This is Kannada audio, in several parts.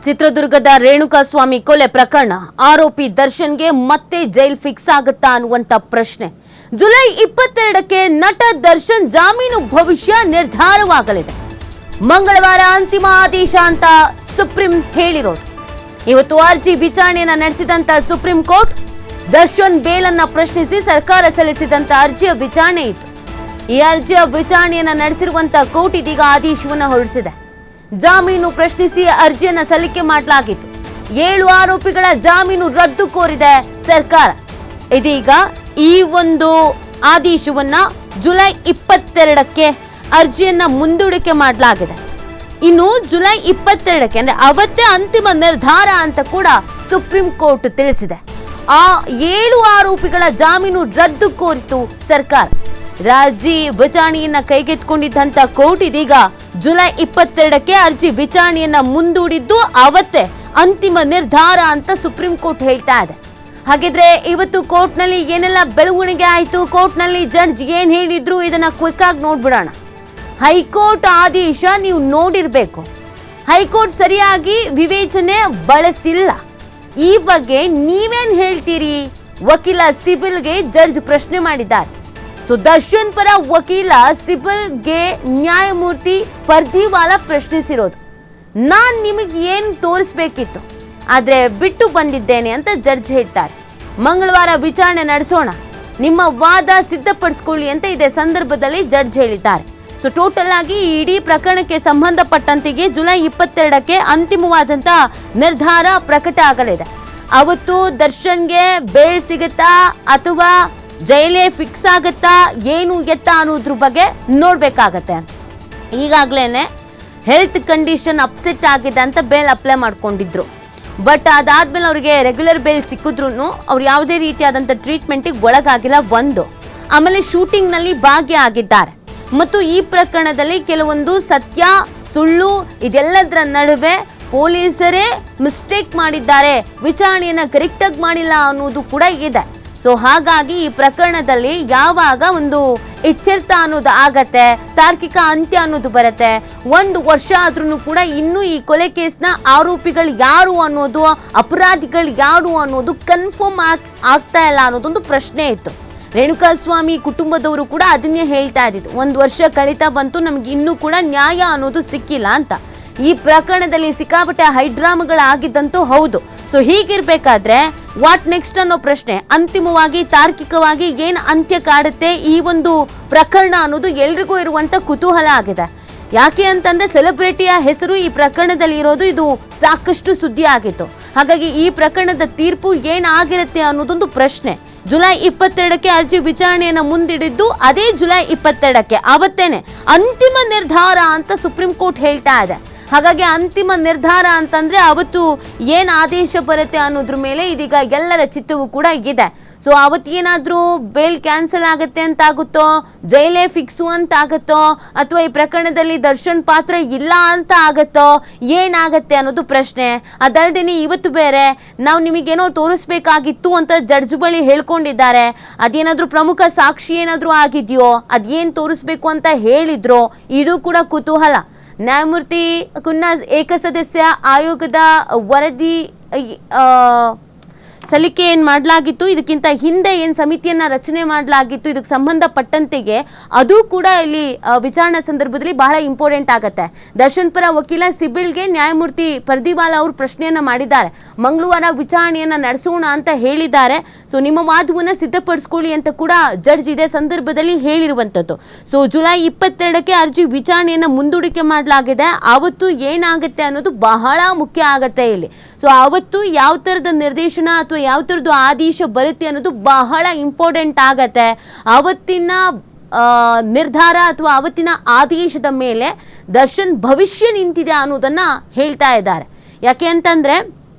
ಚಿತ್ರದುರ್ಗದ ರೇಣುಕಾಸ್ವಾಮಿ ಕೊಲೆ ಪ್ರಕರಣ ಆರೋಪಿ ದರ್ಶನ್ಗೆ ಮತ್ತೆ ಜೈಲ್ ಫಿಕ್ಸ್ ಆಗುತ್ತಾ ಅನ್ನುವಂತ ಪ್ರಶ್ನೆ. ಜುಲೈ 22ಕ್ಕೆ ನಟ ದರ್ಶನ್ ಜಾಮೀನು ಭವಿಷ್ಯ ನಿರ್ಧಾರವಾಗಲಿದೆ. ಮಂಗಳವಾರ ಅಂತಿಮ ಆದೇಶ ಅಂತ ಸುಪ್ರೀಂ ಹೇಳಿರೋದು. ಇವತ್ತು ಅರ್ಜಿ ವಿಚಾರಣೆಯನ್ನು ನಡೆಸಿದಂತ ಸುಪ್ರೀಂ ಕೋರ್ಟ್ ದರ್ಶನ್ ಬೇಲನ್ನ ಪ್ರಶ್ನಿಸಿ ಸರ್ಕಾರ ಸಲ್ಲಿಸಿದಂತ ಅರ್ಜಿಯ ವಿಚಾರಣೆ ಇತ್ತು. ಈ ಅರ್ಜಿಯ ವಿಚಾರಣೆಯನ್ನು ನಡೆಸಿರುವಂತ ಕೋರ್ಟ್ ಇದೀಗ ಆದೇಶವನ್ನು ಹೊರಡಿಸಿದೆ. ಜಾಮೀನು ಪ್ರಶ್ನಿಸಿ ಅರ್ಜಿಯನ್ನು ಸಲ್ಲಿಕೆ ಮಾಡಲಾಗಿತ್ತು. 7 ಆರೋಪಿಗಳ ಜಾಮೀನು ರದ್ದು ಕೋರಿದೆ ಸರ್ಕಾರ. ಇದೀಗ ಈ ಒಂದು ಆದೇಶವನ್ನ ಜುಲೈ 22ಕ್ಕೆ ಅರ್ಜಿಯನ್ನ ಮುಂದೂಡಿಕೆ ಮಾಡಲಾಗಿದೆ. ಇನ್ನು ಜುಲೈ 22ಕ್ಕೆ ಅಂದ್ರೆ ಅವತ್ತೇ ಅಂತಿಮ ನಿರ್ಧಾರ ಅಂತ ಕೂಡ ಸುಪ್ರೀಂ ಕೋರ್ಟ್ ತಿಳಿಸಿದೆ. ಆ 7 ಆರೋಪಿಗಳ ಜಾಮೀನು ರದ್ದು ಕೋರಿತು ಸರ್ಕಾರ. ಅರ್ಜಿ ವಿಚಾರಣೆಯನ್ನ ಕೈಗೆತ್ತಿಕೊಂಡಿದ್ದಂತ ಕೋರ್ಟ್ ಇದೀಗ ಜುಲೈ 22ಕ್ಕೆ ಅರ್ಜಿ ವಿಚಾರಣೆಯನ್ನ ಮುಂದೂಡಿದ್ದು ಅವತ್ತೇ ಅಂತಿಮ ನಿರ್ಧಾರ ಅಂತ ಸುಪ್ರೀಂ ಕೋರ್ಟ್ ಹೇಳ್ತಾ ಇದೆ. ಹಾಗಿದ್ರೆ ಇವತ್ತು ಕೋರ್ಟ್ ನಲ್ಲಿ ಏನೆಲ್ಲ ಬೆಳವಣಿಗೆ ಆಯ್ತು, ಕೋರ್ಟ್ ನಲ್ಲಿ ಜಡ್ಜ್ ಏನ್ ಹೇಳಿದ್ರು, ಇದನ್ನ ಕ್ವಿಕ್ ಆಗಿ ನೋಡ್ಬಿಡೋಣ. ಹೈಕೋರ್ಟ್ ಆದೇಶ ನೀವು ನೋಡಿರ್ಬೇಕು. ಹೈಕೋರ್ಟ್ ಸರಿಯಾಗಿ ವಿವೇಚನೆ ಬಳಸಿಲ್ಲ. ಈ ಬಗ್ಗೆ ನೀವೇನ್ ಹೇಳ್ತೀರಿ? ವಕೀಲ ಸಿಬಿಲ್ಗೆ ಜಡ್ಜ್ ಪ್ರಶ್ನೆ ಮಾಡಿದ್ದಾರೆ. ಸೊ ದರ್ಶನ್ ಪರ ವಕೀಲ ಸಿಬಿಲ್ಗೆ ನ್ಯಾಯಮೂರ್ತಿ ಪರ್ದಿವಾಲಾ ಪ್ರಶ್ನಿಸಿರೋದು, ನಾನ್ ನಿಮಗೆ ಏನು ತೋರಿಸ್ಬೇಕಿತ್ತು ಆದ್ರೆ ಬಿಟ್ಟು ಬಂದಿದ್ದೇನೆ ಅಂತ ಜಡ್ಜ್ ಹೇಳ್ತಾರೆ. ಮಂಗಳವಾರ ವಿಚಾರಣೆ ನಡೆಸೋಣ, ನಿಮ್ಮ ವಾದ ಸಿದ್ಧಪಡಿಸ್ಕೊಳ್ಳಿ ಅಂತ ಇದೇ ಸಂದರ್ಭದಲ್ಲಿ ಜಡ್ಜ್ ಹೇಳಿದ್ದಾರೆ. ಸೊ ಟೋಟಲ್ ಆಗಿ ಇಡೀ ಪ್ರಕರಣಕ್ಕೆ ಸಂಬಂಧಪಟ್ಟಂತೆಗೆ ಜುಲೈ 22ಕ್ಕೆ ಅಂತಿಮವಾದಂತ ನಿರ್ಧಾರ ಪ್ರಕಟ ಆಗಲಿದೆ. ಅವತ್ತು ದರ್ಶನ್ಗೆ ಬೇಲ್ ಸಿಗುತ್ತಾ ಅಥವಾ ಜೈಲೇ ಫಿಕ್ಸ್ ಆಗುತ್ತಾ, ಏನು ಎತ್ತ ಅನ್ನೋದ್ರ ಬಗ್ಗೆ ನೋಡ್ಬೇಕಾಗತ್ತೆ. ಈಗಾಗ್ಲೇನೆ ಹೆಲ್ತ್ ಕಂಡೀಷನ್ ಅಪ್ಸೆಟ್ ಆಗಿದೆ ಅಂತ ಬೇಲ್ ಅಪ್ಲೈ ಮಾಡ್ಕೊಂಡಿದ್ರು. ಬಟ್ ಅದಾದ್ಮೇಲೆ ಅವರಿಗೆ ರೆಗ್ಯುಲರ್ ಬೇಲ್ ಸಿಕ್ಕಿದ್ರು ಅವ್ರು ಯಾವುದೇ ರೀತಿಯಾದಂಥ ಟ್ರೀಟ್ಮೆಂಟಿಗೆ ಒಳಗಾಗಿಲ್ಲ. ಒಂದು ಆಮೇಲೆ ಶೂಟಿಂಗ್ ನಲ್ಲಿ ಭಾಗಿಯಾಗಿದ್ದಾರೆ ಮತ್ತು ಈ ಪ್ರಕರಣದಲ್ಲಿ ಕೆಲವೊಂದು ಸತ್ಯ ಸುಳ್ಳು ಇದೆಲ್ಲದರ ನಡುವೆ ಪೊಲೀಸರೇ ಮಿಸ್ಟೇಕ್ ಮಾಡಿದ್ದಾರೆ, ವಿಚಾರಣೆಯನ್ನ ಕರೆಕ್ಟಾಗಿ ಮಾಡಿಲ್ಲ ಅನ್ನೋದು ಕೂಡ ಇದೆ. ಸೊ ಹಾಗಾಗಿ ಈ ಪ್ರಕರಣದಲ್ಲಿ ಯಾವಾಗ ಒಂದು ಇತ್ಯರ್ಥ ಅನ್ನೋದು ಆಗತ್ತೆ, ತಾರ್ಕಿಕ ಅಂತ್ಯ ಅನ್ನೋದು ಬರುತ್ತೆ, 1 ವರ್ಷ ಆದ್ರೂ ಕೂಡ ಇನ್ನೂ ಈ ಕೊಲೆ ಕೇಸ್ನ ಆರೋಪಿಗಳು ಯಾರು ಅನ್ನೋದು, ಅಪರಾಧಿಗಳು ಯಾರು ಅನ್ನೋದು ಕನ್ಫರ್ಮ್ ಆಗ್ತಾ ಇಲ್ಲ ಅನ್ನೋದೊಂದು ಪ್ರಶ್ನೆ ಇತ್ತು. ರೇಣುಕಾಸ್ವಾಮಿ ಕುಟುಂಬದವರು ಕೂಡ ಅದನ್ನೇ ಹೇಳ್ತಾ ಇದ್ದಿದ್ದು, 1 ವರ್ಷ ಕಳೀತಾ ಬಂತು, ನಮ್ಗೆ ಇನ್ನೂ ಕೂಡ ನ್ಯಾಯ ಅನ್ನೋದು ಸಿಕ್ಕಿಲ್ಲ ಅಂತ. ಈ ಪ್ರಕರಣದಲ್ಲಿ ಸಿಕ್ಕಾಪಟ್ಟೆ ಹೈಡ್ರಾಮಗಳಾಗಿದ್ದಂತೂ ಹೌದು. ಸೊ ಹೀಗಿರ್ಬೇಕಾದ್ರೆ ವಾಟ್ ನೆಕ್ಸ್ಟ್ ಅನ್ನೋ ಪ್ರಶ್ನೆ, ಅಂತಿಮವಾಗಿ ತಾರ್ಕಿಕವಾಗಿ ಏನ್ ಅಂತ್ಯ ಕಾಡುತ್ತೆ ಈ ಒಂದು ಪ್ರಕರಣ ಅನ್ನೋದು ಎಲ್ರಿಗೂ ಇರುವಂತ ಕುತೂಹಲ ಆಗಿದೆ. ಯಾಕೆ ಅಂತಂದ್ರೆ ಸೆಲೆಬ್ರಿಟಿಯ ಹೆಸರು ಈ ಪ್ರಕರಣದಲ್ಲಿ ಇರೋದು, ಇದು ಸಾಕಷ್ಟು ಸುದ್ದಿ ಆಗಿತ್ತು. ಹಾಗಾಗಿ ಈ ಪ್ರಕರಣದ ತೀರ್ಪು ಏನಾಗಿರುತ್ತೆ ಅನ್ನೋದೊಂದು ಪ್ರಶ್ನೆ. ಜುಲೈ 22ಕ್ಕೆ ಅರ್ಜಿ ವಿಚಾರಣೆಯನ್ನ ಮುಂದಿಡಿದ್ದು ಅದೇ ಜುಲೈ 22ಕ್ಕೆ ಅವತ್ತೇನೆ ಅಂತಿಮ ನಿರ್ಧಾರ ಅಂತ ಸುಪ್ರೀಂ ಕೋರ್ಟ್ ಹೇಳ್ತಾ ಇದೆ. ಹಾಗಾಗಿ ಅಂತಿಮ ನಿರ್ಧಾರ ಅಂತಂದ್ರೆ ಅವತ್ತು ಏನ್ ಆದೇಶ ಬರುತ್ತೆ ಅನ್ನೋದ್ರ ಮೇಲೆ ಇದೀಗ ಎಲ್ಲರ ಚಿತ್ತವೂ ಕೂಡ ಇದೆ. ಸೊ ಅವತ್ತೇನಾದ್ರೂ ಬೇಲ್ ಕ್ಯಾನ್ಸಲ್ ಆಗುತ್ತೆ ಅಂತ ಆಗುತ್ತೋ, ಜೈಲೇ ಫಿಕ್ಸು ಅಂತ ಆಗುತ್ತೋ, ಅಥವಾ ಈ ಪ್ರಕರಣದಲ್ಲಿ ದರ್ಶನ್ ಪಾತ್ರ ಇಲ್ಲ ಅಂತ ಆಗುತ್ತೋ, ಏನಾಗತ್ತೆ ಅನ್ನೋದು ಪ್ರಶ್ನೆ. ಅದಲ್ದೇನೆ ಇವತ್ತು ಬೇರೆ ನಾವು ನಿಮಗೇನೋ ತೋರಿಸ್ಬೇಕಾಗಿತ್ತು ಅಂತ ಜಡ್ಜ್ ಬಳಿ ಹೇಳ್ಕೊಂಡಿದ್ದಾರೆ. ಅದೇನಾದ್ರೂ ಪ್ರಮುಖ ಸಾಕ್ಷಿ ಏನಾದ್ರೂ ಆಗಿದೆಯೋ, ಅದೇನ್ ತೋರಿಸ್ಬೇಕು ಅಂತ ಹೇಳಿದ್ರೋ, ಇದು ಕೂಡ ಕುತೂಹಲ. ನ್ಯಾಯಮೂರ್ತಿ ಕುನ್ನಾಸ್ ಏಕಸದಸ್ಯ ಆಯೋಗದ ವರದಿ ಸಲ್ಲಿಕೆ ಏನು ಮಾಡಲಾಗಿತ್ತು, ಇದಕ್ಕಿಂತ ಹಿಂದೆ ಏನು ಸಮಿತಿಯನ್ನ ರಚನೆ ಮಾಡಲಾಗಿತ್ತು, ಇದಕ್ಕೆ ಸಂಬಂಧಪಟ್ಟಂತೆಗೆ ಅದು ಕೂಡ ಇಲ್ಲಿ ವಿಚಾರಣಾ ಸಂದರ್ಭದಲ್ಲಿ ಬಹಳ ಇಂಪಾರ್ಟೆಂಟ್ ಆಗುತ್ತೆ. ದರ್ಶನ್ ಪರ ವಕೀಲ ಸಿಬಿಲ್ಗೆ ನ್ಯಾಯಮೂರ್ತಿ ಪರ್ದಿವಾಲಾ ಅವರು ಪ್ರಶ್ನೆಯನ್ನ ಮಾಡಿದ್ದಾರೆ. ಮಂಗಳವಾರ ವಿಚಾರಣೆಯನ್ನ ನಡೆಸೋಣ ಅಂತ ಹೇಳಿದ್ದಾರೆ. ಸೊ ನಿಮ್ಮ ವಾದವನ್ನ ಸಿದ್ಧಪಡಿಸ್ಕೊಳ್ಳಿ ಅಂತ ಕೂಡ ಜಡ್ಜ್ ಇದೇ ಸಂದರ್ಭದಲ್ಲಿ ಹೇಳಿರುವಂಥದ್ದು. ಸೊ ಜುಲೈ 22ಕ್ಕೆ ಅರ್ಜಿ ವಿಚಾರಣೆಯನ್ನ ಮುಂದೂಡಿಕೆ ಮಾಡಲಾಗಿದೆ. ಆವತ್ತು ಏನಾಗುತ್ತೆ ಅನ್ನೋದು ಬಹಳ ಮುಖ್ಯ ಆಗತ್ತೆ ಇಲ್ಲಿ. ಸೊ ಆವತ್ತು ಯಾವ ಥರದ ನಿರ್ದೇಶನ ಅಥವಾ ಯಾವ ಥರದ್ದು ಆದೇಶ ಬರುತ್ತೆ ಅನ್ನೋದು ಬಹಳ ಇಂಪಾರ್ಟೆಂಟ್ ಆಗತ್ತೆ. ಆವತ್ತಿನ ನಿರ್ಧಾರ ಅಥವಾ ಆವತ್ತಿನ ಆದೇಶದ ಮೇಲೆ ದರ್ಶನ್ ಭವಿಷ್ಯ ನಿಂತಿದೆ ಅನ್ನೋದನ್ನ ಹೇಳ್ತಾ ಇದ್ದಾರೆ. ಯಾಕೆ ಅಂತಂದ್ರೆ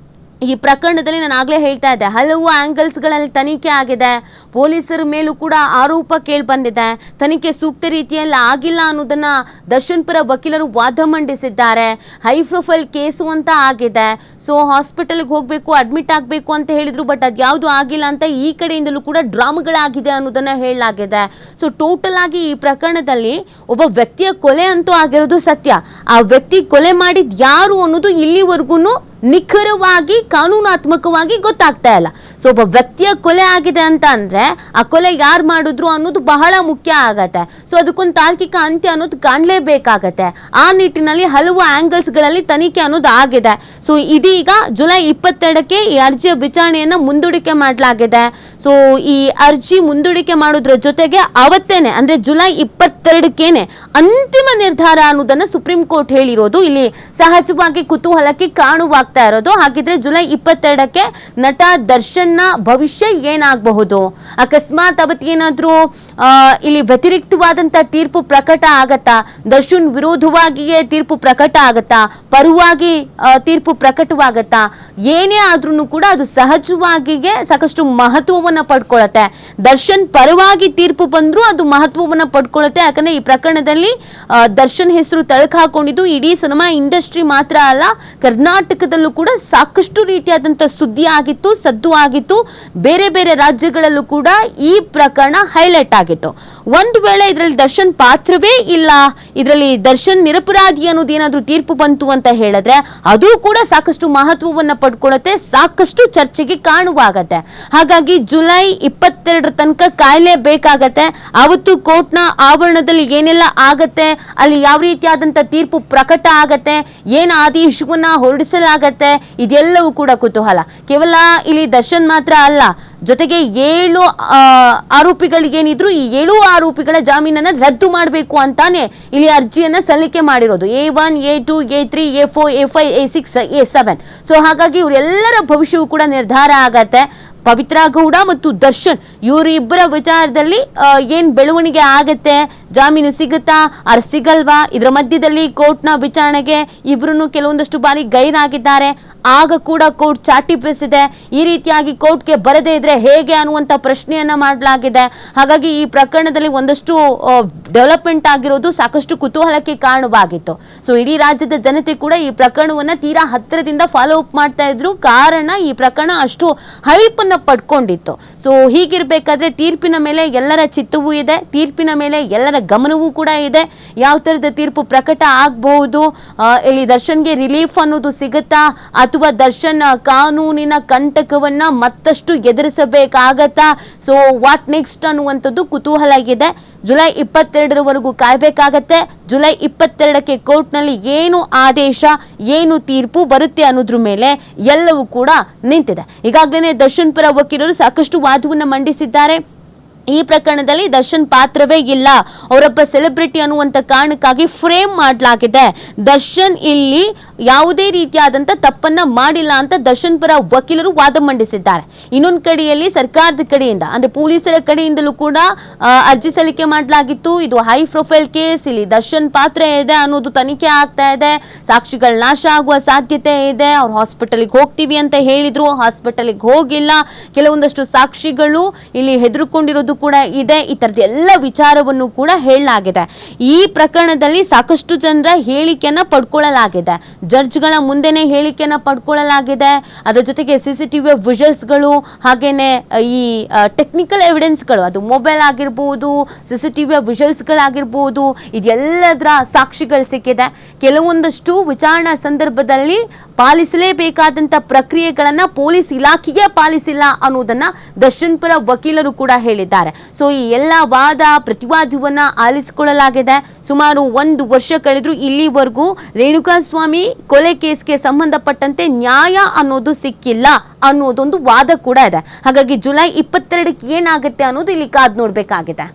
ಈ ಪ್ರಕರಣದಲ್ಲಿ ನಾನು ಆಗಲೇ ಹೇಳ್ತಾ ಇದ್ದೆ, ಹಲವು ಆ್ಯಂಗಲ್ಸ್ಗಳಲ್ಲಿ ತನಿಖೆ ಆಗಿದೆ, ಪೊಲೀಸರ ಮೇಲೂ ಕೂಡ ಆರೋಪ ಕೇಳಿ ಬಂದಿದೆ, ತನಿಖೆ ಸೂಕ್ತ ರೀತಿಯಲ್ಲಿ ಆಗಿಲ್ಲ ಅನ್ನೋದನ್ನ ದರ್ಶನ್ ಪರ ವಕೀಲರು ವಾದ ಮಂಡಿಸಿದ್ದಾರೆ. ಹೈ ಪ್ರೊಫೈಲ್ ಕೇಸು ಅಂತ ಆಗಿದೆ. ಸೊ ಹಾಸ್ಪಿಟಲ್ಗೆ ಹೋಗಬೇಕು, ಅಡ್ಮಿಟ್ ಆಗಬೇಕು ಅಂತ ಹೇಳಿದ್ರು, ಬಟ್ ಅದು ಯಾವುದು ಆಗಿಲ್ಲ ಅಂತ ಈ ಕಡೆಯಿಂದಲೂ ಕೂಡ ಡ್ರಾಮಾಗಳಾಗಿದೆ ಅನ್ನೋದನ್ನ ಹೇಳಲಾಗಿದೆ. ಸೊ ಟೋಟಲ್ ಆಗಿ ಈ ಪ್ರಕರಣದಲ್ಲಿ ಒಬ್ಬ ವ್ಯಕ್ತಿಯ ಕೊಲೆ ಅಂತೂ ಆಗಿರೋದು ಸತ್ಯ. ಆ ವ್ಯಕ್ತಿ ಕೊಲೆ ಮಾಡಿದ ಯಾರು ಅನ್ನೋದು ಇಲ್ಲಿವರೆಗೂ ನಿಖರವಾಗಿ ಕಾನೂನಾತ್ಮಕವಾಗಿ ಗೊತ್ತಾಗ್ತಾ ಇಲ್ಲ. ಸೊ ಒಬ್ಬ ವ್ಯಕ್ತಿಯ ಕೊಲೆ ಆಗಿದೆ ಅಂತ ಅಂದ್ರೆ ಆ ಕೊಲೆ ಯಾರು ಮಾಡಿದ್ರು ಅನ್ನೋದು ಬಹಳ ಮುಖ್ಯ ಆಗತ್ತೆ. ಸೊ ಅದಕ್ಕೊಂದು ತಾರ್ಕಿಕ ಅಂತ್ಯ ಅನ್ನೋದು ಕಾಣಲೇಬೇಕಾಗತ್ತೆ. ಆ ನಿಟ್ಟಿನಲ್ಲಿ ಹಲವು ಆಂಗಲ್ಸ್ ಗಳಲ್ಲಿ ತನಿಖೆ ಅನ್ನೋದು ಆಗಿದೆ. ಸೊ ಇದೀಗ ಜುಲೈ 22ಕ್ಕೆ ಈ ಅರ್ಜಿಯ ವಿಚಾರಣೆಯನ್ನ ಮುಂದೂಡಿಕೆ ಮಾಡಲಾಗಿದೆ. ಸೊ ಈ ಅರ್ಜಿ ಮುಂದೂಡಿಕೆ ಮಾಡೋದ್ರ ಜೊತೆಗೆ ಅವತ್ತೇನೆ ಅಂದ್ರೆ ಜುಲೈ 22ಕ್ಕೇನೆ ಅಂತಿಮ ನಿರ್ಧಾರ ಅನ್ನೋದನ್ನ ಸುಪ್ರೀಂ ಕೋರ್ಟ್ ಹೇಳಿರೋದು ಇಲ್ಲಿ ಸಹಜವಾಗಿ ಕುತೂಹಲಕ್ಕೆ ಕಾರಣವಾಗ್ತಾ ಇರೋದು. ಹಾಗಿದ್ರೆ ಜುಲೈ 22ಕ್ಕೆ ನಟ ದರ್ಶನ್ನ ಭವಿಷ್ಯ ಏನಾಗಬಹುದು? ಅಕಸ್ಮಾತ್ ಅವತ್ತು ಏನಾದ್ರೂ ಇಲ್ಲಿ ವ್ಯತಿರಿಕ್ತವಾದಂತ ತೀರ್ಪು ಪ್ರಕಟ ಆಗತ್ತಾ? ದರ್ಶನ್ ವಿರೋಧವಾಗಿಯೇ ತೀರ್ಪು ಪ್ರಕಟ ಆಗತ್ತಾ? ಪರವಾಗಿ ತೀರ್ಪು ಪ್ರಕಟವಾಗತ್ತಾ? ಏನೇ ಆದ್ರೂ ಕೂಡ ಅದು ಸಹಜವಾಗಿಯೇ ಸಾಕಷ್ಟು ಮಹತ್ವವನ್ನ ಪಡ್ಕೊಳ್ಳುತ್ತೆ. ದರ್ಶನ್ ಪರವಾಗಿ ತೀರ್ಪು ಬಂದ್ರು ಅದು ಮಹತ್ವವನ್ನ ಪಡ್ಕೊಳ್ಳುತ್ತೆ. ಯಾಕಂದ್ರೆ ಈ ಪ್ರಕರಣದಲ್ಲಿ ದರ್ಶನ್ ಹೆಸರು ತಳಕು ಹಾಕೊಂಡಿದ್ದು ಇಡೀ ಸಿನಿಮಾ ಇಂಡಸ್ಟ್ರಿ ಮಾತ್ರ ಅಲ್ಲ, ಕರ್ನಾಟಕದಲ್ಲೂ ಕೂಡ ಸಾಕಷ್ಟು ರೀತಿಯಾದಂತ ಸುದ್ದಿ ಆಗಿತ್ತು, ಸದ್ದು ಆಗಿತ್ತು. ಬೇರೆ ಬೇರೆ ರಾಜ್ಯಗಳಲ್ಲೂ ಕೂಡ ಈ ಪ್ರಕರಣ ಹೈಲೈಟ್ ಆಗಿತ್ತು. ಒಂದು ವೇಳೆ ಇದರಲ್ಲಿ ದರ್ಶನ್ ಪಾತ್ರವೇ ಇಲ್ಲ, ಇದರಲ್ಲಿ ದರ್ಶನ್ ನಿರಪರಾಧಿ ಅನ್ನೋದು ಏನಾದ್ರೂ ತೀರ್ಪು ಬಂತು ಅಂತ ಹೇಳಿದ್ರೆ ಅದು ಕೂಡ ಸಾಕಷ್ಟು ಮಹತ್ವವನ್ನ ಪಡ್ಕೊಳ್ಳುತ್ತೆ, ಸಾಕಷ್ಟು ಚರ್ಚೆಗೆ ಕಾರಣವಾಗತ್ತೆ. ಹಾಗಾಗಿ ಜುಲೈ 22 ತನಕ ಕಾಯಲೇಬೇಕಾಗತ್ತೆ. ಅವತ್ತು ಕೋರ್ಟ್ನ ಆವರಣದಲ್ಲಿ ಏನೆಲ್ಲ ಆಗತ್ತೆ, ಅಲ್ಲಿ ಯಾವ ರೀತಿಯಾದಂತ ತೀರ್ಪು ಪ್ರಕಟ ಆಗತ್ತೆ, ಏನ್ ಆದೇಶವನ್ನ ಹೊರಡಿಸಲಾಗತ್ತೆ, ಇದೆಲ್ಲವೂ ಕೂಡ ಕುತೂಹಲ. ಕೇವಲ ಇಲ್ಲಿ ದರ್ಶನ್ ಮಾತ್ರ ಅಲ್ಲ, ಜೊತೆಗೆ 7 ಆರೋಪಿಗಳಿಗೇನಿದ್ರು ಈ 7 ಆರೋಪಿಗಳ ಜಾಮೀನನ್ನ ರದ್ದು ಮಾಡಬೇಕು ಅಂತಾನೆ ಇಲ್ಲಿ ಅರ್ಜಿಯನ್ನ ಸಲ್ಲಿಕೆ ಮಾಡಿರೋದು. A1, A2, A3, A4, A5, A6, A7. So ಹಾಗಾಗಿ ಇವರೆಲ್ಲರ ಭವಿಷ್ಯವು ಕೂಡ ನಿರ್ಧಾರ ಆಗತ್ತೆ. ಪವಿತ್ರ ಗೌಡ ಮತ್ತು ದರ್ಶನ್ ಇವರಿಬ್ಬರ ವಿಚಾರದಲ್ಲಿ ಏನ್ ಬೆಳವಣಿಗೆ ಆಗತ್ತೆ, ಜಾಮೀನು ಸಿಗುತ್ತಾ ಆರ್ ಸಿಗಲ್ವಾ, ಇದರ ಮಧ್ಯದಲ್ಲಿ ಕೋರ್ಟ್ನ ವಿಚಾರಣೆಗೆ ಇಬ್ರು ಕೆಲವೊಂದಷ್ಟು ಬಾರಿ ಗೈರಾಗಿದ್ದಾರೆ. ಆಗ ಕೂಡ ಕೋರ್ಟ್ ಚಾಟಿ ಬೀಸಿದೆ. ಈ ರೀತಿಯಾಗಿ ಕೋರ್ಟ್ಗೆ ಬರದೇ ಇದ್ರೆ ಹೇಗೆ ಅನ್ನುವಂತ ಪ್ರಶ್ನೆಯನ್ನ ಮಾಡಲಾಗಿದೆ. ಹಾಗಾಗಿ ಈ ಪ್ರಕರಣದಲ್ಲಿ ಒಂದಷ್ಟು ಡೆವಲಪ್ಮೆಂಟ್ ಆಗಿರೋದು ಸಾಕಷ್ಟು ಕುತೂಹಲಕ್ಕೆ ಕಾರಣವಾಗಿತ್ತು. ಸೊ ಇಡೀ ರಾಜ್ಯದ ಜನತೆ ಕೂಡ ಈ ಪ್ರಕರಣವನ್ನ ತೀರಾ ಹತ್ತಿರದಿಂದ ಫಾಲೋ ಅಪ್ ಮಾಡ್ತಾ ಇದ್ರು. ಕಾರಣ ಈ ಪ್ರಕರಣ ಅಷ್ಟು ಹೈಪ್ ಅನ್ನ ಪಡ್ಕೊಂಡಿತ್ತು. ಸೊ ಹೀಗಿರ್ಬೇಕಾದ್ರೆ ತೀರ್ಪಿನ ಮೇಲೆ ಎಲ್ಲರ ಚಿತ್ತವೂ ಇದೆ, ತೀರ್ಪಿನ ಮೇಲೆ ಎಲ್ಲರ ಗಮನವೂ ಕೂಡ ಇದೆ. ಯಾವ ತರದ ತೀರ್ಪು ಪ್ರಕಟ ಆಗಬಹುದು, ಇಲ್ಲಿ ದರ್ಶನ್ಗೆ ರಿಲೀಫ್ ಅನ್ನೋದು ಸಿಗುತ್ತಾ ಅಥವಾ ದರ್ಶನ್ ಕಾನೂನಿನ ಕಂಟಕವನ್ನ ಮತ್ತಷ್ಟು ಎದುರಿಸಬೇಕಾಗತ್ತಾ? ಸೊ ವಾಟ್ ನೆಕ್ಸ್ಟ್ ಅನ್ನುವಂಥದ್ದು ಕುತೂಹಲ ಇದೆ. ಜುಲೈ 22ರವರೆಗೂ ಕಾಯಬೇಕಾಗತ್ತೆ. ಜುಲೈ 22ಕ್ಕೆ ಕೋರ್ಟ್ನಲ್ಲಿ ಏನು ಆದೇಶ, ಏನು ತೀರ್ಪು ಬರುತ್ತೆ ಅನ್ನೋದ್ರ ಮೇಲೆ ಎಲ್ಲವೂ ಕೂಡ ನಿಂತಿದೆ. ಈಗಾಗಲೇ ದರ್ಶನ್ ಪರ ವಕೀಲರು ಸಾಕಷ್ಟು ವಾದವನ್ನು ಮಂಡಿಸಿದ್ದಾರೆ. ಈ ಪ್ರಕರಣದಲ್ಲಿ ದರ್ಶನ್ ಪಾತ್ರವೇ ಇಲ್ಲ, ಅವರೊಬ್ಬ ಸೆಲೆಬ್ರಿಟಿ ಅನ್ನುವಂಥ ಕಾರಣಕ್ಕಾಗಿ ಫ್ರೇಮ್ ಮಾಡಲಾಗಿದೆ. ದರ್ಶನ್ ಇಲ್ಲಿ ಯಾವುದೇ ರೀತಿಯಾದಂಥ ತಪ್ಪನ್ನ ಮಾಡಿಲ್ಲ ಅಂತ ದರ್ಶನ್ ಪರ ವಕೀಲರು ವಾದ ಮಂಡಿಸಿದ್ದಾರೆ. ಇನ್ನೊಂದು ಕಡೆಯಲ್ಲಿ ಸರ್ಕಾರದ ಕಡೆಯಿಂದ ಅಂದ್ರೆ ಪೊಲೀಸರ ಕಡೆಯಿಂದಲೂ ಕೂಡ ಅರ್ಜಿ ಸಲ್ಲಿಕೆ ಮಾಡಲಾಗಿತ್ತು. ಇದು ಹೈ ಪ್ರೊಫೈಲ್ ಕೇಸ್, ಇಲ್ಲಿ ದರ್ಶನ್ ಪಾತ್ರ ಇದೆ ಅನ್ನೋದು ತನಿಖೆ ಆಗ್ತಾ ಇದೆ, ಸಾಕ್ಷಿಗಳು ನಾಶ ಆಗುವ ಸಾಧ್ಯತೆ ಇದೆ, ಅವ್ರು ಹಾಸ್ಪಿಟಲ್ಗೆ ಹೋಗ್ತೀವಿ ಅಂತ ಹೇಳಿದ್ರು, ಹಾಸ್ಪಿಟಲ್ಗೆ ಹೋಗಿಲ್ಲ, ಕೆಲವೊಂದಷ್ಟು ಸಾಕ್ಷಿಗಳು ಇಲ್ಲಿ ಹೆದರ್ಕೊಂಡಿರೋದು ಕೂಡ ಇದೆ. ಈ ತರದ ಎಲ್ಲ ವಿಚಾರವನ್ನು ಕೂಡ ಹೇಳಲಾಗಿದೆ. ಈ ಪ್ರಕರಣದಲ್ಲಿ ಸಾಕಷ್ಟು ಜನರ ಹೇಳಿಕೆಯನ್ನ ಪಡ್ಕೊಳ್ಳಲಾಗಿದೆ, ಜಡ್ಜ್ಗಳ ಮುಂದೆನೆ ಹೇಳಿಕೆಯನ್ನ ಪಡ್ಕೊಳ್ಳಲಾಗಿದೆ. ಅದರ ಜೊತೆಗೆ CCTV ವಿಜುವಲ್ಸ್ಗಳು, ಹಾಗೇನೆ ಈ ಟೆಕ್ನಿಕಲ್ ಎವಿಡೆನ್ಸ್ಗಳು, ಅದು ಮೊಬೈಲ್ ಆಗಿರ್ಬೋದು, CCTV ವಿಜುವಲ್ಸ್ಗಳಾಗಿರ್ಬೋದು, ಇದೆಲ್ಲದರ ಸಾಕ್ಷಿಗಳು ಸಿಕ್ಕಿದೆ. ಕೆಲವೊಂದಷ್ಟು ವಿಚಾರಣಾ ಸಂದರ್ಭದಲ್ಲಿ ಪಾಲಿಸಲೇಬೇಕಾದಂತ ಪ್ರಕ್ರಿಯೆಗಳನ್ನ ಪೊಲೀಸ್ ಇಲಾಖೆಗೆ ಪಾಲಿಸಿಲ್ಲ ಅನ್ನೋದನ್ನ ದರ್ಶನ್ ಪರ ವಕೀಲರು ಕೂಡ ಹೇಳಿದ್ದಾರೆ. ಸೊ ಈ ಎಲ್ಲ ವಾದ ಪ್ರತಿವಾದವನ್ನ ಆಲಿಸಿಕೊಳ್ಳಲಾಗಿದೆ. ಸುಮಾರು 1 ವರ್ಷ ಕಳೆದ್ರು ಇಲ್ಲಿವರೆಗೂ ರೇಣುಕಾಸ್ವಾಮಿ ಕೊಲೆ ಕೇಸ್ಗೆ ಸಂಬಂಧಪಟ್ಟಂತೆ ನ್ಯಾಯ ಅನ್ನೋದು ಸಿಕ್ಕಿಲ್ಲ ಅನ್ನೋದೊಂದು ವಾದ ಕೂಡ ಇದೆ. ಹಾಗಾಗಿ ಜುಲೈ 22ಕ್ಕೆ ಏನಾಗುತ್ತೆ ಅನ್ನೋದು ಇಲ್ಲಿ ಕಾದ್ ನೋಡ್ಬೇಕಾಗಿದೆ.